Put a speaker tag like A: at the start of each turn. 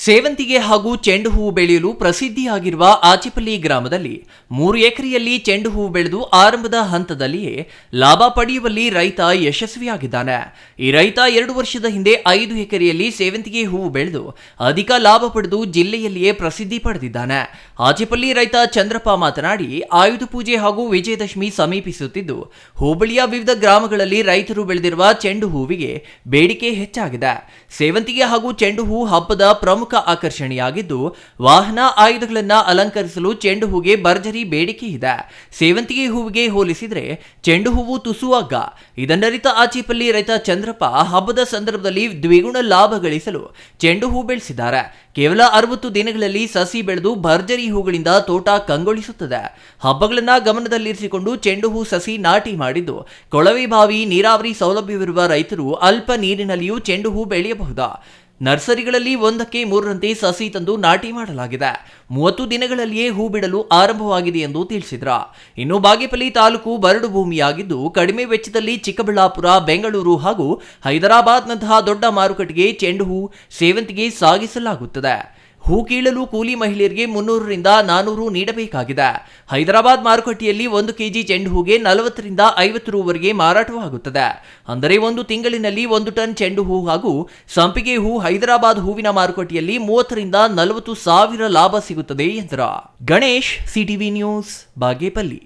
A: ಸೇವಂತಿಗೆ ಹಾಗೂ ಚೆಂಡು ಹೂವು ಬೆಳೆಯಲು ಪ್ರಸಿದ್ಧಿಯಾಗಿರುವ ಆಚಿಪಲ್ಲಿ ಗ್ರಾಮದಲ್ಲಿ 3 ಎಕರೆಯಲ್ಲಿ ಚೆಂಡು ಹೂವು ಬೆಳೆದು ಆರಂಭದ ಹಂತದಲ್ಲಿಯೇ ಲಾಭ ಪಡೆಯುವಲ್ಲಿ ರೈತ ಯಶಸ್ವಿಯಾಗಿದ್ದಾನೆ. ಈ ರೈತ 2 ವರ್ಷದ ಹಿಂದೆ 5 ಎಕರೆಯಲ್ಲಿ ಸೇವಂತಿಗೆ ಹೂವು ಬೆಳೆದು ಅಧಿಕ ಲಾಭ ಪಡೆದು ಜಿಲ್ಲೆಯಲ್ಲಿಯೇ ಪ್ರಸಿದ್ಧಿ ಪಡೆದಿದ್ದಾನೆ. ಆಚಿಪಲ್ಲಿ ರೈತ ಚಂದ್ರಪ್ಪ ಮಾತನಾಡಿ, ಆಯುಧ ಪೂಜೆ ಹಾಗೂ ವಿಜಯದಶಮಿ ಸಮೀಪಿಸುತ್ತಿದ್ದು ಹೋಬಳಿಯ ವಿವಿಧ ಗ್ರಾಮಗಳಲ್ಲಿ ರೈತರು ಬೆಳೆದಿರುವ ಚೆಂಡು ಹೂವಿಗೆ ಬೇಡಿಕೆ ಹೆಚ್ಚಾಗಿದೆ. ಸೇವಂತಿಗೆ ಹಾಗೂ ಚೆಂಡು ಹೂ ಹಬ್ಬದ ಪ್ರಮುಖ ಆಕರ್ಷಣೆಯಾಗಿದ್ದು ವಾಹನ ಆಯುಧಗಳನ್ನು ಅಲಂಕರಿಸಲು ಚೆಂಡು ಹೂಗೆ ಭರ್ಜರಿ ಬೇಡಿಕೆ ಇದೆ. ಸೇವಂತಿಗೆ ಹೂವಿಗೆ ಹೋಲಿಸಿದರೆ ಚೆಂಡು ಹೂವು ತುಸು ಅಗ್ಗ. ಇದನ್ನರಿತ ಆಚಿಪಲ್ಲಿ ರೈತ ಚಂದ್ರಪ್ಪ ಹಬ್ಬದ ಸಂದರ್ಭದಲ್ಲಿ ದ್ವಿಗುಣ ಲಾಭ ಗಳಿಸಲು ಚೆಂಡು ಹೂ ಬೆಳೆಸಿದ್ದಾರೆ. ಕೇವಲ 60 ದಿನಗಳಲ್ಲಿ ಸಸಿ ಬೆಳೆದು ಭರ್ಜರಿ ಹೂಗಳಿಂದ ತೋಟ ಕಂಗೊಳಿಸುತ್ತದೆ. ಹಬ್ಬಗಳನ್ನ ಗಮನದಲ್ಲಿರಿಸಿಕೊಂಡು ಚೆಂಡು ಹೂ ಸಸಿ ನಾಟಿ ಮಾಡಿದ್ದು ಕೊಳವೆ ಬಾವಿ ನೀರಾವರಿ ಸೌಲಭ್ಯವಿರುವ ರೈತರು ಅಲ್ಪ ನೀರಿನಲ್ಲಿಯೂ ಚೆಂಡು ಹೂ ಬೆಳೆಯಬಹುದು. ನರ್ಸರಿಗಳಲ್ಲಿ 1ಕ್ಕೆ 3ರಂತೆ ಸಸಿ ತಂದು ನಾಟಿ ಮಾಡಲಾಗಿದೆ. 30 ದಿನಗಳಲ್ಲಿಯೇ ಹೂ ಬಿಡಲು ಆರಂಭವಾಗಿದೆ ಎಂದು ತಿಳಿಸಿದ್ರು. ಇನ್ನು ಬಾಗೇಪಲ್ಲಿ ತಾಲೂಕು ಬರಡು ಭೂಮಿಯಾಗಿದ್ದು ಕಡಿಮೆ ವೆಚ್ಚದಲ್ಲಿ ಚಿಕ್ಕಬಳ್ಳಾಪುರ, ಬೆಂಗಳೂರು ಹಾಗೂ ಹೈದರಾಬಾದ್ನಂತಹ ದೊಡ್ಡ ಮಾರುಕಟ್ಟೆಗೆ ಚೆಂಡು ಹೂ, ಸೇವಂತಿಗೆ ಸಾಗಿಸಲಾಗುತ್ತದೆ. ಹೂ ಕೀಳಲು ಕೂಲಿ ಮಹಿಳೆಯರಿಗೆ 300 ರಿಂದ 400 ನೀಡಬೇಕಾಗಿದೆ. ಹೈದರಾಬಾದ್ ಮಾರುಕಟ್ಟೆಯಲ್ಲಿ 1 ಕೆಜಿ ಚೆಂಡು ಹೂಗೆ 40 ರಿಂದ 50 ರೂವರೆಗೆ ಮಾರಾಟವಾಗುತ್ತದೆ. ಅಂದರೆ 1 ತಿಂಗಳಿನಲ್ಲಿ 1 ಟನ್ ಚೆಂಡು ಹೂ ಹಾಗೂ ಸಂಪಿಗೆ ಹೂ ಹೈದರಾಬಾದ್ ಹೂವಿನ ಮಾರುಕಟ್ಟೆಯಲ್ಲಿ 30 ರಿಂದ 40 ಸಾವಿರ ಲಾಭ ಸಿಗುತ್ತದೆ ಎಂದರು. Ganesh, CTV news, Bagepalli.